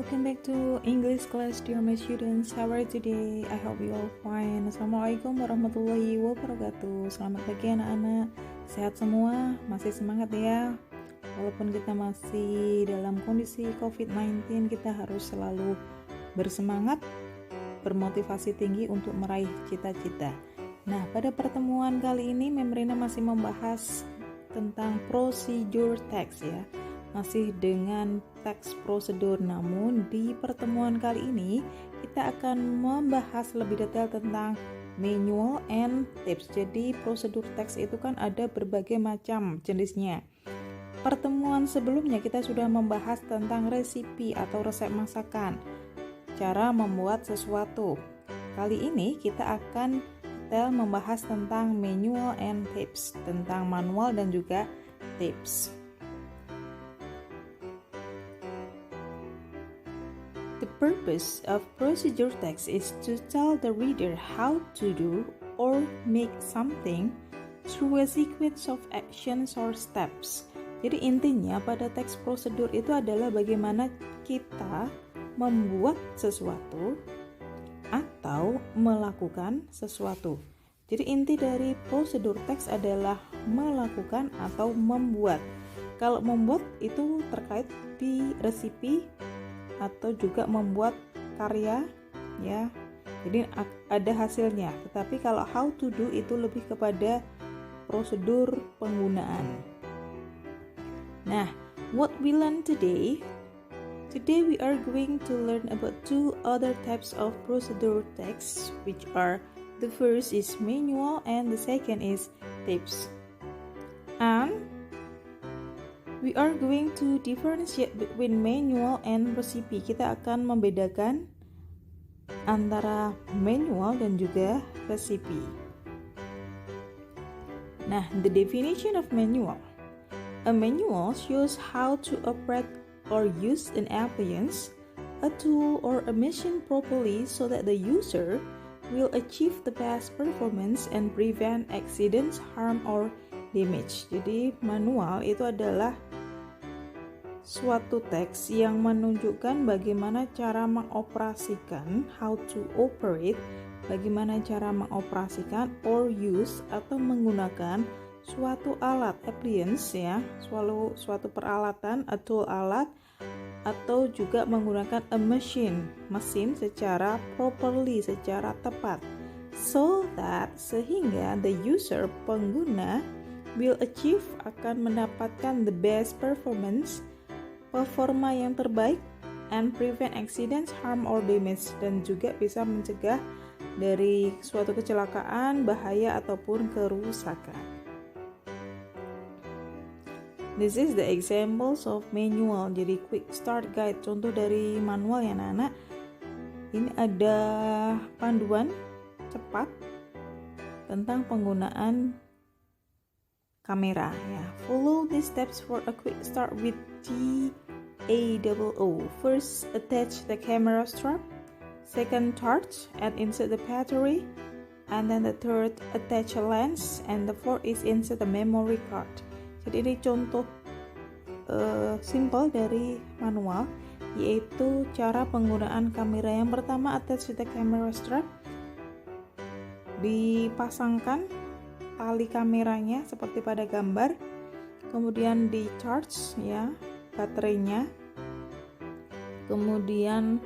welcome back to English class, dear my students. How are you today? I hope you all fine. Assalamualaikum warahmatullahi wabarakatuh. Selamat pagi anak-anak. Sehat semua? Masih semangat ya? Walaupun kita masih dalam kondisi COVID-19, kita harus selalu bersemangat, bermotivasi tinggi untuk meraih cita-cita. Nah, pada pertemuan kali ini Memrina masih membahas tentang procedure text ya. Masih dengan teks prosedur, namun di pertemuan kali ini kita akan membahas lebih detail tentang manual and tips. Jadi prosedur teks itu kan ada berbagai macam jenisnya. Pertemuan sebelumnya kita sudah membahas tentang resipi atau resep masakan, cara membuat sesuatu. Kali ini kita akan detail membahas tentang manual and tips, tentang manual dan juga tips. The purpose of procedure text is to tell the reader how to do or make something through a sequence of actions or steps. Jadi intinya pada teks prosedur itu adalah bagaimana kita membuat sesuatu atau melakukan sesuatu. Jadi inti dari prosedur teks adalah melakukan atau membuat. Kalau membuat itu terkait di resipi atau juga membuat karya ya, jadi ada hasilnya. Tetapi kalau how to do itu lebih kepada prosedur penggunaan. Nah, what we learn today we are going to learn about two other types of procedure text, which are the first is manual and the second is tips. And we are going to differentiate between manual and recipe. Kita akan membedakan antara manual dan juga recipe. Nah, the definition of manual. A manual shows how to operate or use an appliance, a tool or a machine properly so that the user will achieve the best performance and prevent accidents, harm or damage. Jadi manual itu adalah suatu teks yang menunjukkan bagaimana cara mengoperasikan, how to operate, bagaimana cara mengoperasikan or use atau menggunakan suatu alat, appliance ya, suatu peralatan atau alat, atau juga menggunakan a machine, mesin secara properly, secara tepat, so that sehingga the user, pengguna, will achieve, akan mendapatkan the best performance, performa yang terbaik, and prevent accidents, harm or damage, dan juga bisa mencegah dari suatu kecelakaan, bahaya ataupun kerusakan. This is the examples of manual. Jadi quick start guide, contoh dari manual ya anak-anak. Ini ada panduan cepat tentang penggunaan kamera ya. Follow these steps for a quick start with GAOO. First, attach the camera strap. Second, charge and insert the battery. And then the third, attach a lens. And the fourth is insert the memory card. Jadi ini contoh simple dari manual, yaitu cara penggunaan kamera. Yang pertama, attach the camera strap. Dipasangkan tali kameranya seperti pada gambar. Kemudian di charge ya baterainya. Kemudian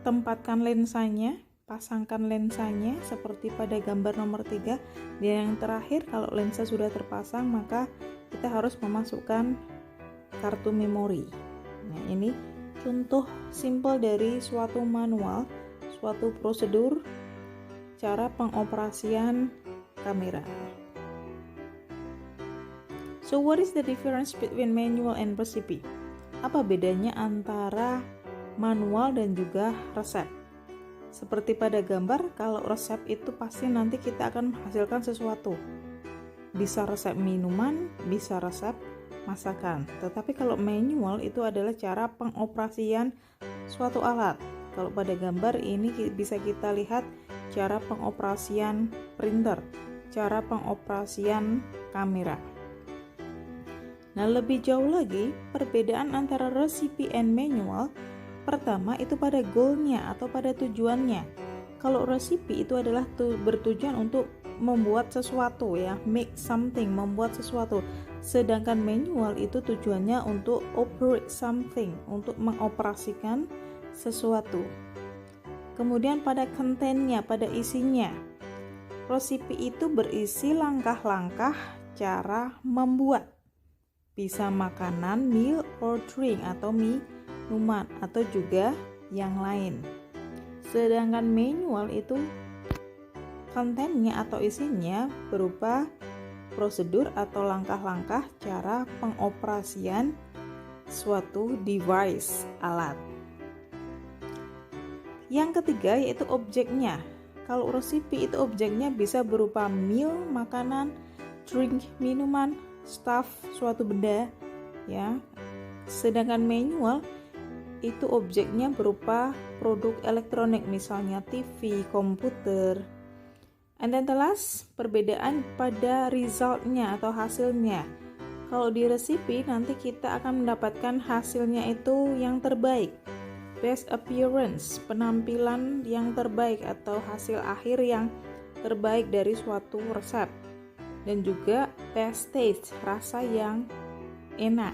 tempatkan lensanya, pasangkan lensanya seperti pada gambar nomor 3. Dan yang terakhir, kalau lensa sudah terpasang maka kita harus memasukkan kartu memori. Nah, ini contoh simple dari suatu manual, suatu prosedur cara pengoperasian kamera. So what is the difference between manual and recipe? Apa bedanya antara manual dan juga resep? Seperti pada gambar, kalau resep itu pasti nanti kita akan menghasilkan sesuatu. Bisa resep minuman, bisa resep masakan. Tetapi kalau manual itu adalah cara pengoperasian suatu alat. Kalau pada gambar ini bisa kita lihat cara pengoperasian printer, cara pengoperasian kamera. Nah, lebih jauh lagi, perbedaan antara recipe and manual, pertama itu pada goalnya atau pada tujuannya. Kalau recipe itu adalah bertujuan untuk membuat sesuatu ya, make something, membuat sesuatu. Sedangkan manual itu tujuannya untuk operate something, untuk mengoperasikan sesuatu. Kemudian pada kontennya, pada isinya. Recipe itu berisi langkah-langkah cara membuat. Bisa makanan, meal or drink atau minuman atau juga yang lain. Sedangkan manual itu kontennya atau isinya berupa prosedur atau langkah-langkah cara pengoperasian suatu device, alat. Yang ketiga yaitu objeknya. Kalau recipe itu objeknya bisa berupa meal, makanan, drink, minuman, stuff, suatu benda ya. Sedangkan manual itu objeknya berupa produk elektronik, misalnya TV, komputer. And then the last, perbedaan pada resultnya atau hasilnya. Kalau di recipe nanti kita akan mendapatkan hasilnya itu yang terbaik, best appearance, penampilan yang terbaik atau hasil akhir yang terbaik dari suatu resep. Dan juga best taste, rasa yang enak.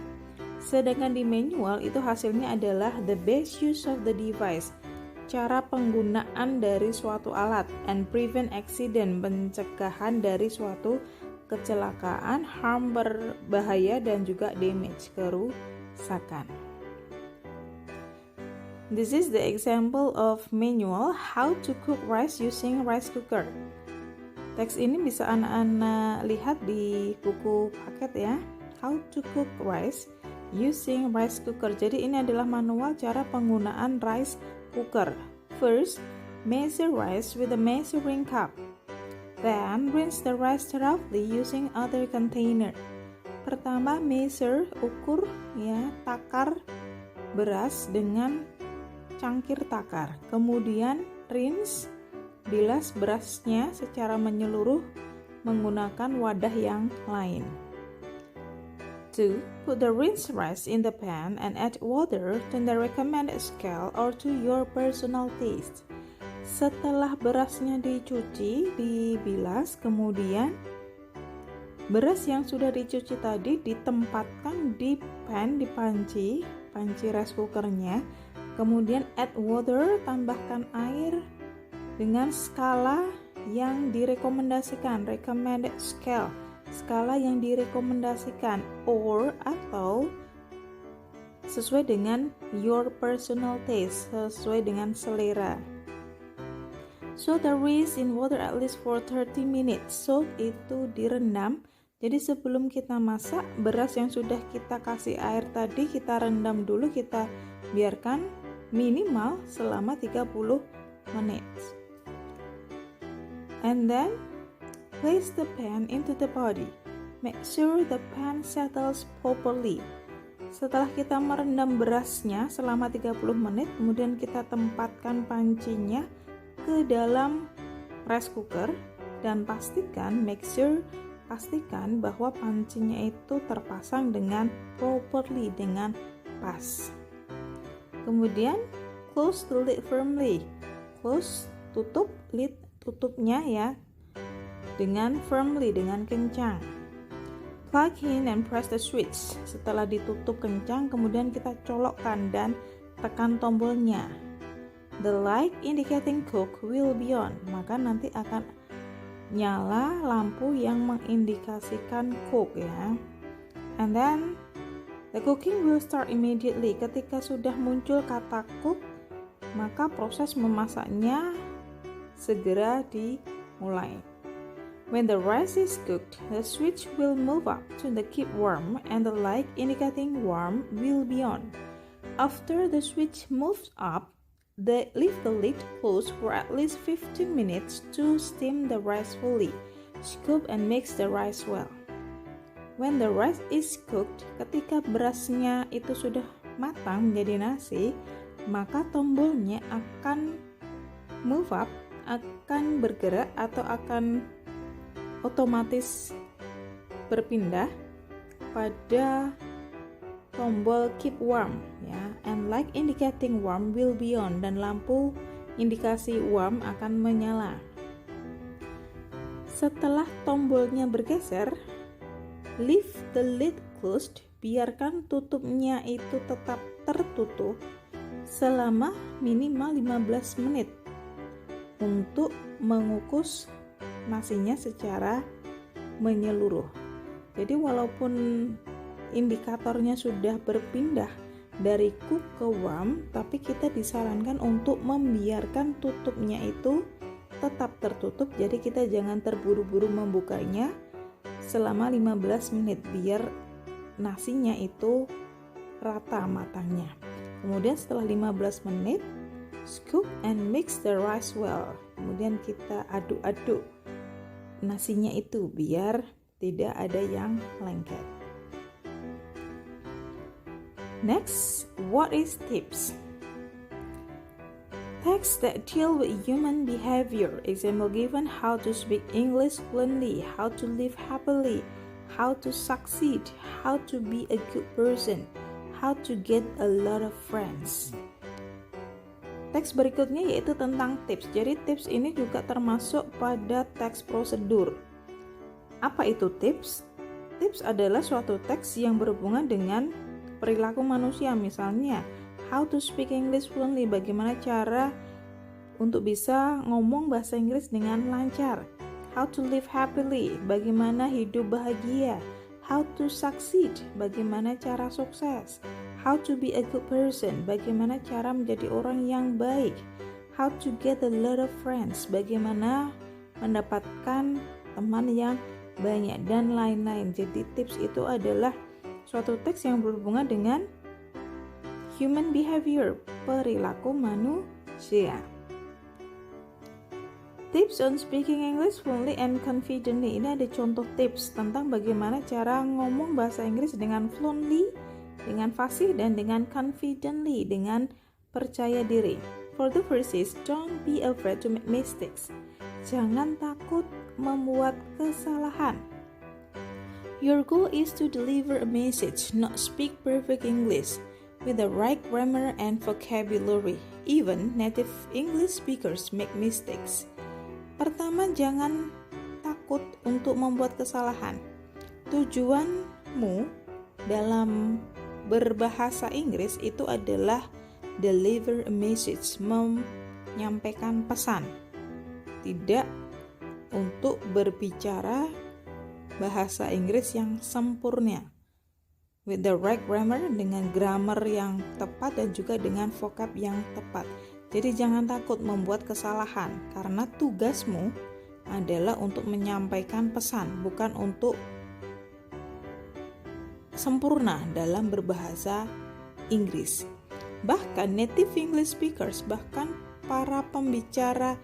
Sedangkan di manual itu hasilnya adalah the best use of the device, cara penggunaan dari suatu alat, and prevent accident, pencegahan dari suatu kecelakaan, harm, berbahaya, dan juga damage, kerusakan. This is the example of manual how to cook rice using rice cooker. Teks ini bisa anak-anak lihat di buku paket ya. How to cook rice using rice cooker. Jadi ini adalah manual cara penggunaan rice cooker. First, measure rice with a measuring cup. Then, rinse the rice thoroughly using other container. Pertama, measure, ukur ya, takar beras dengan cangkir takar. Kemudian, rinse, bilas berasnya secara menyeluruh menggunakan wadah yang lain. 2. Put the rinsed rice in the pan and add water to the recommended scale or to your personal taste. Setelah berasnya dicuci, dibilas, kemudian beras yang sudah dicuci tadi ditempatkan di pan, di panci rice cookernya. Kemudian add water, tambahkan air dengan skala yang direkomendasikan, recommended scale, skala yang direkomendasikan, or atau sesuai dengan your personal taste, sesuai dengan selera. Soak the rice in water at least for 30 minutes. Soak itu direndam. Jadi sebelum kita masak, beras yang sudah kita kasih air tadi kita rendam dulu, kita biarkan minimal selama 30 menit. And then place the pan into the body. Make sure the pan settles properly. Setelah kita merendam berasnya selama 30 menit, kemudian kita tempatkan pancinya ke dalam rice cooker dan pastikan bahwa pancinya itu terpasang dengan properly, dengan pas. Kemudian close the lid firmly. Close, tutup lid, tutupnya ya dengan firmly, dengan kencang. Plug in and press the switch. Setelah ditutup kencang, kemudian kita colokkan dan tekan tombolnya. The light indicating cook will be on. Maka nanti akan nyala lampu yang mengindikasikan cook ya. And then the cooking will start immediately. Ketika sudah muncul kata cook, maka proses memasaknya segera dimulai. When the rice is cooked, the switch will move up to the keep warm and the light indicating warm will be on. After the switch moves up, leave the lid closed for at least 15 minutes to steam the rice fully. Scoop and mix the rice well. When the rice is cooked, ketika berasnya itu sudah matang menjadi nasi, maka tombolnya akan move up, akan bergerak atau akan otomatis berpindah pada tombol keep warm ya, and light indicating warm will be on, dan lampu indikasi warm akan menyala. Setelah tombolnya bergeser, leave the lid closed, biarkan tutupnya itu tetap tertutup selama minimal 15 menit untuk mengukus nasinya secara menyeluruh. Jadi walaupun indikatornya sudah berpindah dari cook ke warm, tapi kita disarankan untuk membiarkan tutupnya itu tetap tertutup. Jadi kita jangan terburu-buru membukanya selama 15 menit biar nasinya itu rata matangnya. Kemudian setelah 15 menit, scoop and mix the rice well. Kemudian kita aduk-aduk nasinya itu biar tidak ada yang lengket. Next, what is tips? Texts that deal with human behavior. Example given: how to speak English fluently, how to live happily, how to succeed, how to be a good person, how to get a lot of friends. Teks berikutnya yaitu tentang tips. Jadi tips ini juga termasuk pada teks prosedur. Apa itu tips? Tips adalah suatu teks yang berhubungan dengan perilaku manusia. Misalnya, how to speak English fluently, bagaimana cara untuk bisa ngomong bahasa Inggris dengan lancar. How to live happily, bagaimana hidup bahagia. How to succeed, bagaimana cara sukses. How to be a good person, bagaimana cara menjadi orang yang baik. How to get a lot of friends, bagaimana mendapatkan teman yang banyak, dan lain-lain. Jadi tips itu adalah suatu teks yang berhubungan dengan human behavior, perilaku manusia. Tips on speaking English fluently and confidently. Ini ada contoh tips tentang bagaimana cara ngomong bahasa Inggris dengan fluently, dengan fasih, dan dengan confidently, dengan percaya diri. For the first is, don't be afraid to make mistakes. Jangan takut membuat kesalahan. Your goal is to deliver a message, not speak perfect English with the right grammar and vocabulary. Even native English speakers make mistakes. Pertama, jangan takut untuk membuat kesalahan. Tujuanmu dalam berbahasa Inggris itu adalah deliver a message, menyampaikan pesan. Tidak untuk berbicara bahasa Inggris yang sempurna. With the right grammar, dengan grammar yang tepat dan juga dengan vocab yang tepat. Jadi jangan takut membuat kesalahan, karena tugasmu adalah untuk menyampaikan pesan, bukan untuk sempurna dalam berbahasa Inggris. Bahkan native English speakers, bahkan para pembicara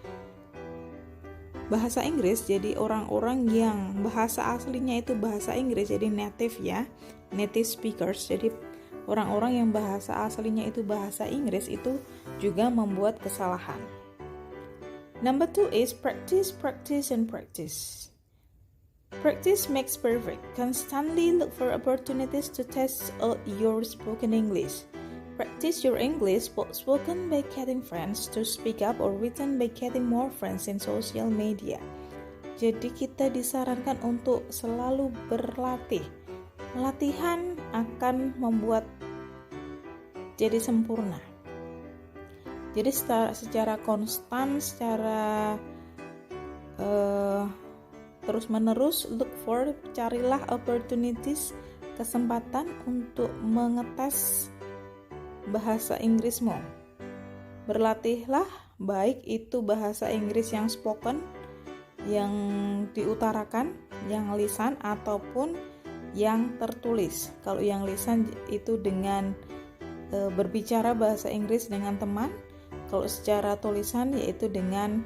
bahasa Inggris, jadi orang-orang yang bahasa aslinya itu bahasa Inggris, jadi native ya, native speakers, jadi orang-orang yang bahasa aslinya itu bahasa Inggris itu juga membuat kesalahan. Number 2 is practice, practice, and practice. Practice makes perfect. Constantly look for opportunities to test out your spoken English. Practice your English, both spoken by getting friends to speak up or written by getting more friends in social media. Jadi kita disarankan untuk selalu berlatih. Latihan akan membuat jadi sempurna. Jadi secara konstan, secara terus-menerus, look for, carilah opportunities, kesempatan untuk mengetes bahasa Inggrismu. Berlatihlah, baik itu bahasa Inggris yang spoken, yang diutarakan, yang lisan, ataupun yang tertulis. Kalau yang lisan itu dengan berbicara bahasa Inggris dengan teman. Kalau secara tulisan yaitu dengan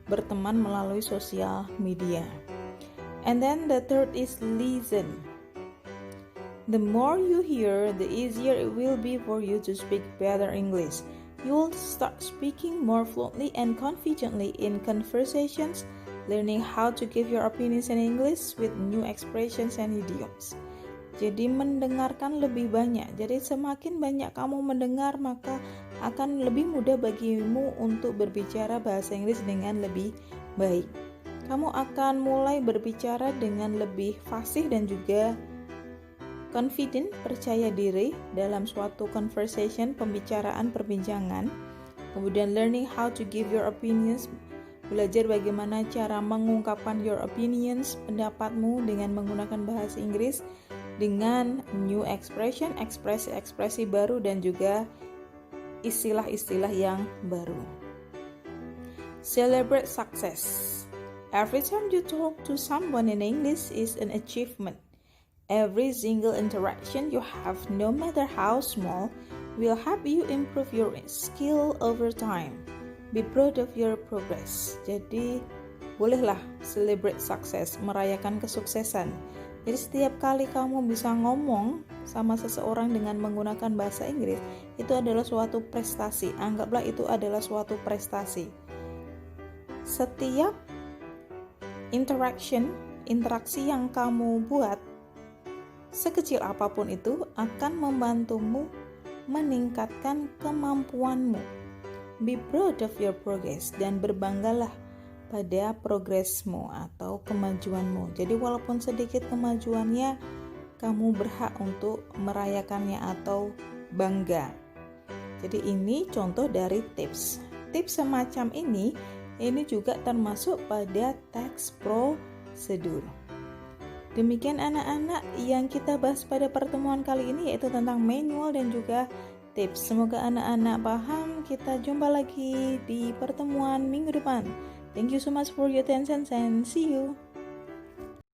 berteman melalui sosial media. And then the third is listen. The more you hear, the easier it will be for you to speak better English. You will start speaking more fluently and confidently in conversations, learning how to give your opinions in English with new expressions and idioms. Jadi mendengarkan lebih banyak. Jadi semakin banyak kamu mendengar, maka akan lebih mudah bagimu untuk berbicara bahasa Inggris dengan lebih baik. Kamu akan mulai berbicara dengan lebih fasih dan juga confident, percaya diri dalam suatu conversation, pembicaraan, perbincangan. Kemudian learning how to give your opinions, belajar bagaimana cara mengungkapkan your opinions, pendapatmu dengan menggunakan bahasa Inggris dengan new expression, ekspresi-ekspresi baru dan juga istilah-istilah yang baru. Celebrate success. Every time you talk to someone in English is an achievement. Every single interaction you have, no matter how small, will help you improve your skill over time. Be proud of your progress. Jadi, bolehlah celebrate success, merayakan kesuksesan. Jadi setiap kali kamu bisa ngomong sama seseorang dengan menggunakan bahasa Inggris, itu adalah suatu prestasi. Anggaplah itu adalah suatu prestasi. Setiap interaksi yang kamu buat, sekecil apapun itu, akan membantumu meningkatkan kemampuanmu. Be proud of your progress dan berbanggalah pada progresmu atau kemajuanmu. Jadi walaupun sedikit kemajuannya, kamu berhak untuk merayakannya atau bangga. Jadi ini contoh dari tips. Tips semacam ini juga termasuk pada teks prosedur. Demikian anak-anak yang kita bahas pada pertemuan kali ini, yaitu tentang manual dan juga tips. Semoga anak-anak paham. Kita jumpa lagi di pertemuan minggu depan. Thank you so much for your attention and see you.